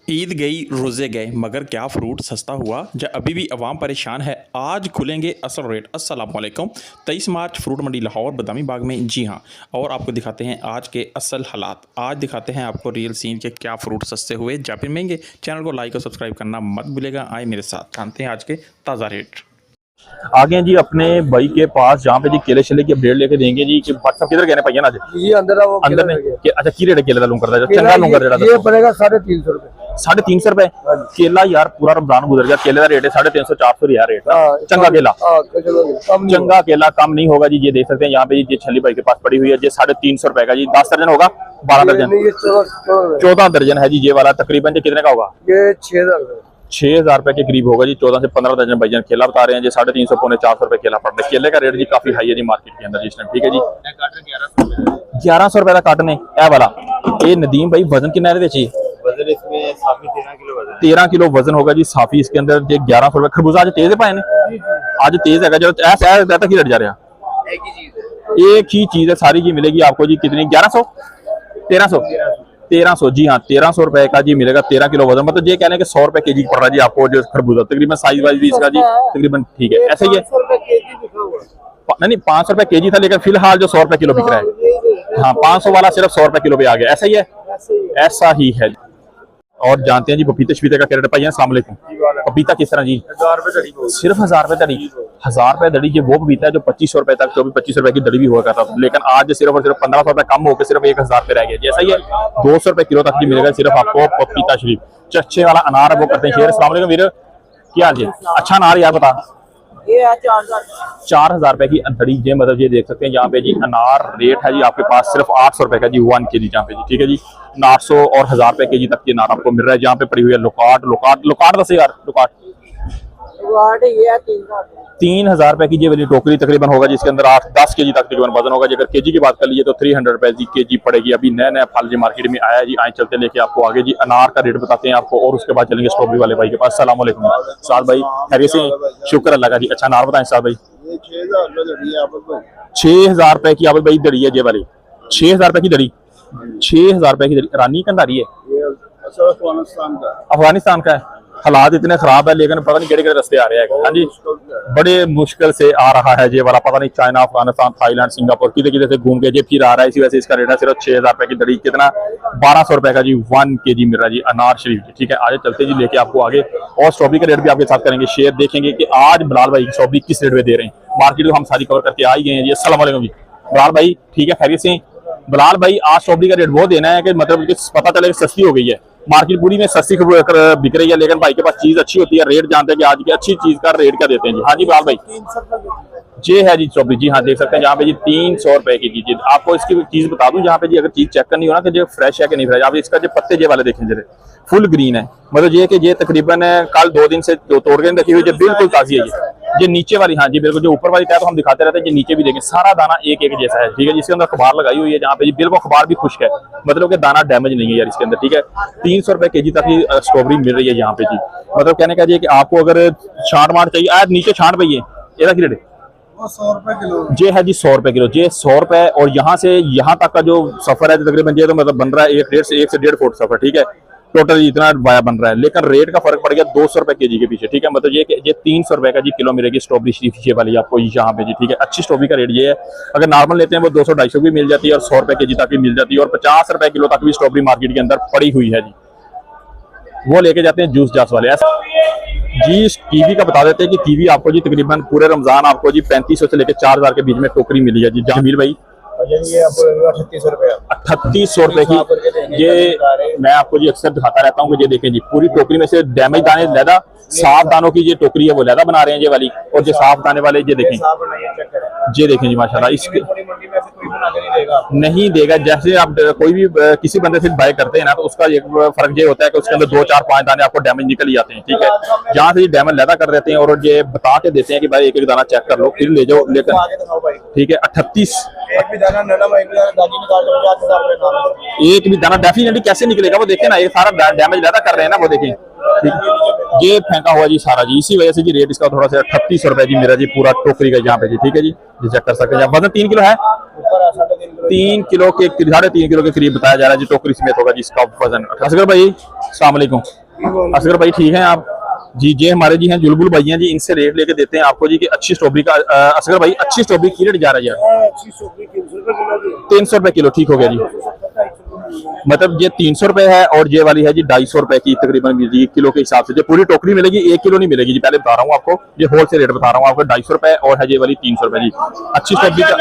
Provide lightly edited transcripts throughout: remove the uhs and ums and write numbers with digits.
ईद गई रोज़े गए मगर क्या फ्रूट सस्ता हुआ जब अभी भी अवाम परेशान है। आज खुलेंगे असल रेट। अस्सलाम वालेकुम। 23 मार्च फ्रूट मंडी लाहौर बदामी बाग में, जी हाँ। और आपको दिखाते हैं आज के असल हालात। आज दिखाते हैं आपको रियल सीन के क्या फ़्रूट सस्ते हुए जा फिर महंगे। चैनल को लाइक और सब्सक्राइब करना मत भूलेगा। आए मेरे साथ जानते हैं आज के ताज़ा रेट। आगे हैं जी अपने भाई के पास जहाँ पे जी केले शले की अपडेट लेके देंगे जी कि बात सब किधर गए भैया ना जी अंदर वो अंदर में अच्छा की रेट केले का लूं करता है चंगा लूं कर रेट ये पड़ेगा 350 रुपए 350 रुपए केला यार पूरा रमजान गुजर गया केले का रेट है 350 400 यार रेट चंगा केला चंगा केला कम नहीं होगा जी। ये देख सकते हैं यहाँ पे ये छली भाई के पास पड़ी हुई है। ये 350 रुपए का जी 10 दर्जन होगा 12 दर्जन 14 दर्जन है जी। ये वाला तकरीबन कितने का होगा? ये 6000 रुपए के करीब होगा जी। 14 से 15 दर्जन भाईजान केला बता रहे हैं जी। 350 पौने 400 रुपए केला पड़ रहा है। केले का रेट जी काफी हाई है जी मार्केट के अंदर जिस टाइम। ठीक है जी 1100 रुपए का कार्टन है ए वाला। ये नदीम भाई वजन कितना है बेची? वजन इसमें साफी 13 किलो वजन 13 किलो वजन होगा जी साफी इसके अंदर। ये 1100 रुपए। खरबूजा आज तेज है पाए ने आज तेज है जो ऐसा रहता की रेट जा रहा है। एक ही चीज है सारी जी मिलेगी आपको जी। कितनी? 1100 1300 जी हाँ 1300 रुपए का जी मिलेगा। 13 किलो वजन मतलब ये कहने के 100 रुपए केजी पड़ रहा है जी आपको जो खरबूजा तकरीबन साइज वाइज भी इसका जी तकरीबन ठीक है ऐसे ही है। नहीं 500 रुपए केजी था लेकिन फिलहाल जो 100 रुपए किलो बिक रहा है। हाँ 500 वाला सिर्फ 100 रुपए किलो पे आ गया। ऐसा ही है ऐसा ही है। और जानते हैं जी पपीते शपीते का क्या रेट है? अस्सलाम वालेकुम। पपीता किस तरह जी? 1000 रुपए दड़ी। सिर्फ 1000 रुपए दड़ी। 1000 रुपए दड़ी ये वो पपीता है जो 2500 रुपए तक 24-25 रुपए की दड़ी भी हुआ करता था लेकिन आज सिर्फ और सिर्फ 1500 रुपए कम होकर सिर्फ 1000 पे रह गया। जैसा ही है 200 रुपए किलो तक जी मिलेगा सिर्फ आपको पपीता शरीफ। चच्छे वाला अनार है वो करते हैं शेयर। अस्सलाम वालेकुम वीर क्या हाल जी? अच्छा अनार यार बता। ये 4000 रुपए की दड़ी ये मतलब ये देख सकते हैं यहाँ पे जी अनार रेट है जी आपके पास सिर्फ 800 रुपए का जी 1 केजी जहाँ पे जी। ठीक है जी 800 और 1000 रुपए केजी तक ये अनार आपको मिल रहा है। जहाँ पे पड़ी हुई है लोकाट 10,000 लोकाट 3000 रुपए की ये वाली टोकरी तकरीबन होगा जिसके अंदर 8-10 केजी तक तकरीबन वजन होगा। अगर केजी की बात कर लीजिए तो 300 रुपए की केजी पड़ेगी। अभी नया फल जी मार्केट में आया है जी। आए चलते लेके आपको आगे जी अनार का रेट बताते हैं आपको और उसके बाद चलेंगे स्ट्रॉबेरी वाले भाई के पास। अस्सलाम वालेकुम साद भाई खैरियत से? शुक्र अल्लाह का जी। अच्छा अनार बताएं साद भाई। 6000 रुपए की आप भाई दड़ी है ये वाली 6000 रुपए की दड़ी 6000 रुपए की दड़ी रानी कंधारी है अफगानिस्तान का है। हालात इतने खराब है लेकिन पता नहीं केड़े रास्ते आ रहे हैं। हाँ जी बड़े मुश्किल से आ रहा है ये वाला पता नहीं चाइना अफगानिस्तान थाईलैंड सिंगापुर किधर से घूम के ये फिर आ रहा है। इसी वजह से इसका रेट है सिर्फ 6000 रुपए की दड़ी। कितना? 1200 रुपए का जी 1 केजी मिल रहा है जी अनार शरीफ जी। ठीक है आगे चलते जी लेके आपको आगे और स्ट्रॉबेरी का रेट भी आपके साथ करेंगे शेयर। देखेंगे कि आज बिलाल भाई स्ट्रॉबेरी किस रेट में दे रहे हैं। मार्केट को हम सारी कवर करके आ ही गए हैं जी। अस्सलाम वालेकुम जी बिलाल भाई ठीक है खैरियत से? बिलाल भाई आज स्ट्रॉबेरी का रेट वो देना है कि मतलब पता चले सस्ती हो गई है। मार्केट पूरी में सस्ती बिक रही है लेकिन भाई के पास चीज अच्छी होती है। रेट जानते हैं कि आज की अच्छी चीज का रेट क्या देते हैं जी। हाँ जी बिलाल भाई ये है जी स्ट्रॉबेरी जी हाँ देख सकते हैं जहाँ पे जी 300 रुपए की चीज। आपको इसकी चीज बता दूं जहाँ पे जी अगर चीज चेक करनी हो ना कि जो फ्रेश है कि नहीं फ्रेश। आप इसका जो पत्ते ये वाले देखें जरा फुल ग्रीन है मतलब ये कि ये तकरीबन कल 2 दिन से तोड़ के रखी हुई है बिल्कुल ताजी है ये नीचे वाली। हाँ जी बिल्कुल जो ऊपर वाली तय तो हम दिखाते रहते हैं ये नीचे भी देखें सारा दाना एक जैसा है। ठीक है जिसके अंदर अखबार लगाई हुई है जहाँ पे जी बिल्कुल अखबार भी खुश्क है मतलब कि दाना डैमेज नहीं है यार इसके अंदर। ठीक है 300 रुपए केजी तक की स्ट्रॉबेरी मिल रही है यहाँ पे जी। मतलब कहने का जी कि आपको अगर छांट मार चाहिए आज नीचे छांट पाइए ਇਹਦਾ ਕੀ रेट 100 रुपए किलो ये है जी 100 रुपए किलो। ये 100 रुपए और यहाँ से यहाँ तक का जो सफर है तकरीबन ये तो मतलब बन रहा है 1 से 1.5 फुट सफर। ठीक है टोटल इतना वाया बन रहा है लेकिन रेट का फर्क पड़ गया 200 रुपए केजी के पीछे। ठीक है मतलब ये 300 रुपए का जी किलो मिलेगी स्ट्रॉबेरी शरीफ ये वाली आपको यहाँ पे जी। ठीक है अच्छी स्ट्रॉबेरी का रेट ये है। अगर नॉर्मल लेते हैं वो 200-250 भी मिल जाती है और 100 रुपए केजी तक भी मिल जाती है और 50 रुपए किलो तक भी स्ट्रॉबेरी मार्केट के अंदर पड़ी हुई है जी। वो लेके जाते हैं जूस जास वाले जी। कीवी का बता देते हैं कि कीवी आपको जी तकरीबन पूरे रमजान आपको जी 3500 से लेकर 4000 के बीच में टोकरी मिली है जी। जमील भाई ये आपको 3800 रुपए 3800 रुपए की ये मैं आपको जी अक्सर दिखाता रहता हूँ कि ये देखें जी पूरी टोकरी में से डैमेज दाने लैदा साफ दानों की ये टोकरी है वो लैदा बना रहे हैं ये वाली और जो साफ दाने वाले ये देखें ये देखें जी माशाल्लाह इसके नहीं देगा। जैसे आप कोई भी किसी बंदे से बाय करते हैं ना तो उसका एक फर्क ये होता है कि उसके अंदर 2-4-5 दाने आपको डैमेज निकल ही जाते हैं। ठीक है जहाँ से ये डैमेज लैदा कर देते हैं और ये बता के देते हैं कि भाई एक दाना चेक कर लो फिर ले जाओ लेकर। ठीक है 38 एक भी दाना नरम एक भी दाना दागी निकाल लो 5000 रुपए एक भी दाना डेफिनेटली कैसे निकलेगा वो देखें ना ये सारा डैमेज लैदा कर रहे हैं ना वो देखें। ठीक ये फेंका हुआ जी सारा जी इसी वजह से जी रेट इसका थोड़ा सा 3800 रुपए जी मेरा जी पूरा टोकरी का यहाँ पे जी। ठीक है जी चेक कर सकते हैं। वजन 3 किलो है 3 किलो के 3.5 किलो के करीब बताया जा रहा है जी, टोकरी समेत होगा जी इसका वजन। असगर भाई अस्सलाम वालेकुम। असगर भाई ठीक हैं आप जी? ये हमारे जी हैं जुलबुल भाई हैं जी, इनसे रेट लेके देते हैं आपको जी कि अच्छी स्ट्रॉबेरी का। असगर भाई अच्छी स्ट्रॉबेरी की रेट जा रहा है? 300 रुपए किलो, ठीक हो गया जी। मतलब ये 300 रुपए है और ये वाली है जी 250 रुपए की तकरीबन मिलेगी किलो के हिसाब से। जो पूरी टोकरी मिलेगी 1 किलो नहीं मिलेगी जी, पहले बता रहा हूँ आपको, ये होलसेल रेट बता रहा हूँ आपको। 250 रुपए और है ये वाली 300 रुपए जी। अच्छी स्ट्रॉबेरी का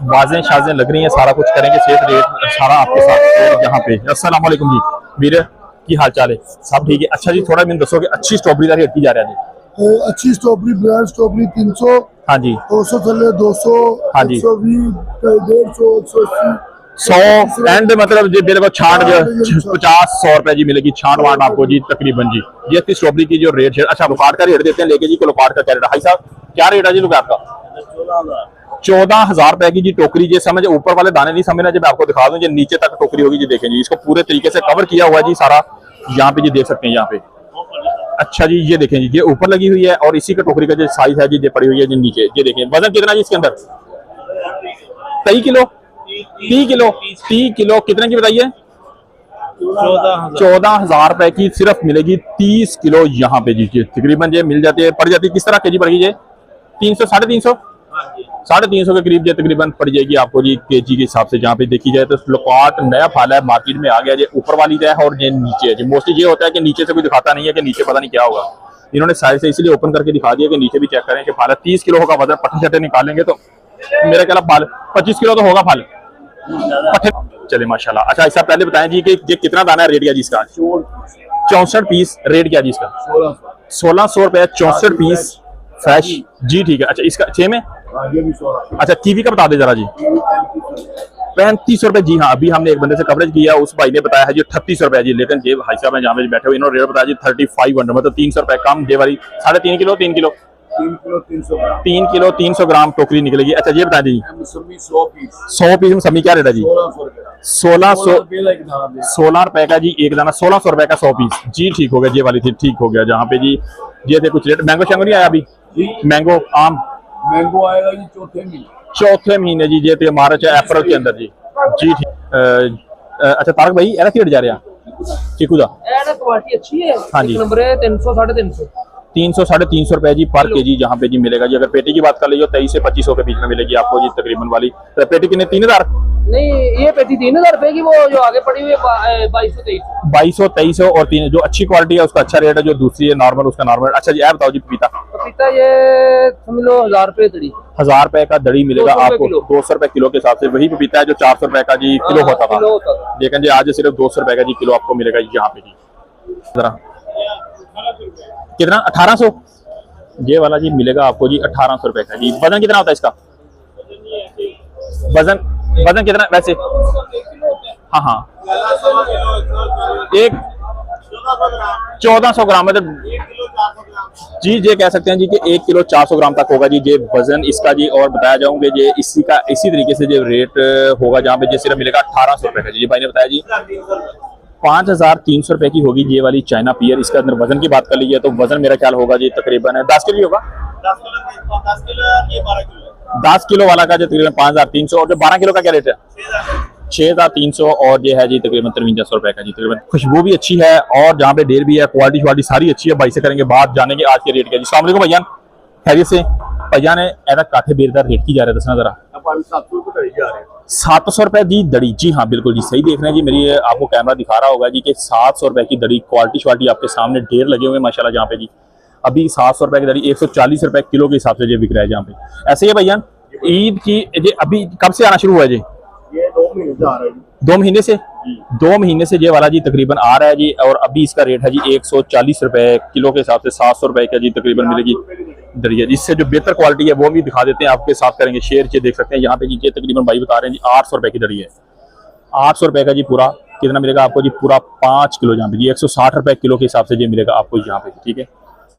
बाजें शाजें लग रही हैं, सारा कुछ करेंगे, सेहत रेट सारा आपके साथ यहाँ पे। अस्सलाम वालेकुम जी वीर, की हाल चाल है? सब ठीक है। अच्छा जी, थोड़ा मैंने दसो कि अच्छी स्ट्रॉबेरी का रेट की जा रहा है जी? अच्छी स्ट्रॉबेरी ब्रांड स्ट्रॉबेरी 300, हाँ जी 200 थले 200, हाँ जी 120, 150, 180, 100 एंड मतलब जी बिल्कुल छाट जो 50-100 रुपए जी मिलेगी छाट वाट आपको जी तकरीबन जी। ये थी स्ट्रॉबेरी की जो रेट है। अच्छा लोकाट का रेट देते हैं लेके जी, को लोकाट का क्या रेट है भाई साहब? क्या रेट है जी लोकाट का? 14,000 रुपए की जी टोकरी। ये समझ ऊपर वाले दाने नहीं समझना, जब आपको दिखा दूं, ये नीचे तक टोकरी होगी जी। देखें जी, इसको पूरे तरीके से कवर किया हुआ है जी सारा, यहाँ पे जी देख सकते हैं यहाँ पे। अच्छा जी, ये देखें जी, ये ऊपर लगी हुई है और इसी का टोकरी का जो साइज है जी ये पड़ी हुई है जी नीचे। ये देखें वजन कितना जी इसके अंदर? 23 किलो 30 किलो कितने की बताइए? 14,000 रुपए की सिर्फ मिलेगी 30 किलो यहाँ पे जी। तकरीबन ये मिल जाती है, पड़ जाती है किस तरह के जी पड़ेगी ये? 300 350 के करीब ये तकरीबन पड़ जाएगी आपको जी केजी के हिसाब से। जहाँ पे देखी जाए तो लोकाट नया फाल है, मार्केट में आ गया। ये ऊपर वाली है और ये नीचे है जी। मोस्टली ये होता है कि नीचे से कोई दिखाता नहीं है कि नीचे पता नहीं क्या होगा, इन्होंने साइड से इसलिए ओपन करके दिखा दिया कि नीचे भी चेक करें कि फाल 30 किलो होगा वजन। पट्टे छट्टे निकालेंगे तो मेरा ख्याल फाल 25 किलो तो होगा फाल पट्टे। चले माशाल्लाह। अच्छा ऐसा पहले बताएं जी कि ये कितना दाना है, रेट क्या जी इसका? 64 पीस रेट क्या जी इसका? 1600 रुपए 64 पीस फ्रेश जी, ठीक है। अच्छा इसका 6 में? अच्छा कीवी का बता दे जरा जी। 35 रुपए जी। हाँ अभी हमने एक बंदे से कवरेज किया, उस भाई ने बताया है जी 38 रुपए जी, लेकिन ये भाई साहब जहाँ पे बैठे हुए इन्होंने रेट बताया जी 3500, मतलब 300 रुपए कम। ये वाली 3.5 किलो 3 किलो 300 ग्राम टोकरी निकलेगी। अच्छा ये बता दीजिए 100 पीस में समी क्या रेट है जी? 16 रुपए का जी एक दाना, 1600 रुपए का 100 पीस जी, ठीक हो गया। ये वाली थी, ठीक हो गया। जहाँ पे जी ये थे कुछ रेट। मैंगो शैंगो नहीं आया अभी? मैंगो आम मैंगो आएगा जी चौथे महीने जी, ये थे मार्च अप्रैल के अंदर जी जी ठीक। अच्छा तारक भाई ऐसा रेट जा रहा चीकू का? क्वालिटी अच्छी है। हाँ जी नंबर है 300 350 300-350 रुपए जी पर केजी जहाँ पे जी मिलेगा जी। अगर पेटी की बात कर लीजिए 23 से 2500 के बीच में मिलेगी आपको जी तकरीबन वाली। तो पेटी कितने? 3000 नहीं, ये पेटी 3000 रुपए की, वो जो आगे पड़ी हुई है 2200 और 3 जो अच्छी क्वालिटी है उसका अच्छा रेट है, जो दूसरी है नॉर्मल उसका नॉर्मल। अच्छा जी बताओ जी पपीता? पपीता ये समझ लो 1000 रुपए दड़ी। 1000 रुपए का दड़ी मिलेगा 200 आपको 200 रुपए किलो के हिसाब से। वही पपीता है जो 400 रुपए का जी किलो होता था, लेकिन जी आज सिर्फ 200 रुपए का जी किलो आपको मिलेगा यहाँ पे जी। जरा कितना? 1800 ये वाला जी मिलेगा आपको जी 1800 रुपए का जी। वजन कितना होता है इसका? वजन कितना वैसे? हाँ हाँ एक 1400 ग्राम मतलब जी ये कह सकते हैं जी कि 1 किलो 400 ग्राम तक होगा जी ये वजन इसका जी। और बताया जाऊंगे ये इसी तरीके से जो रेट होगा जहाँ पे जी सिर्फ मिलेगा 1800 रुपए का जी। भाई ने बताया जी 5300 रुपए की होगी ये वाली चाइना पियर। इसके अंदर वजन की बात कर लीजिए तो वजन मेरा ख्याल होगा जी तकरीबन 10 किलो होगा। 10 किलो वाला का जो तकरीबन 5300, और जो 12 किलो का क्या रेट है? 6300 और ये है जी तकरीबन 5300 रुपए का जी तकरीबन। खुशबू भी अच्छी है और जहाँ पे ढेर भी है, क्वालिटी सारी अच्छी है। भाई से करेंगे बात, जानेंगे आज के रेट का जी। अस्सलाम वालेकुम भैया, खैरियत से? भैया ने ऐसा काठे बेरदार रेट की जा रहा है, दसना जरा। 700 रुपए जी दड़ी जी। हाँ बिल्कुल जी सही देख रहे हैं जी, मेरी आपको कैमरा दिखा रहा होगा जी कि 700 रुपए की दड़ी। क्वालिटी आपके सामने ढेर लगे हुए माशाल्लाह जहाँ पे जी। अभी 700 रुपए की दड़ी 140 रुपए किलो के हिसाब से जो बिक रहा है जहाँ पे। ऐसे ही भैया ईद की ये अभी कब से आना शुरू हुआ है जी? ये 2 महीने से आ रहा है जी। 2 महीने से? 2 महीने से ये वाला जी तकरीबन आ रहा है जी। और अभी इसका रेट है जी 140 रुपए किलो के हिसाब से 700 रुपए का जी तकरीबन मिलेगी दरिया। जिससे जो बेहतर क्वालिटी है वो भी दिखा देते हैं आपके साथ करेंगे शेयर। ये देख सकते हैं यहाँ पे जी ये तकरीबन भाई बता रहे हैं जी 800 रुपए की दरी है। 800 रुपए का जी पूरा कितना मिलेगा आपको जी? पूरा 5 किलो जहाँ पे जी 160 रुपए किलो के हिसाब से ये मिलेगा आपको यहाँ पे, ठीक है।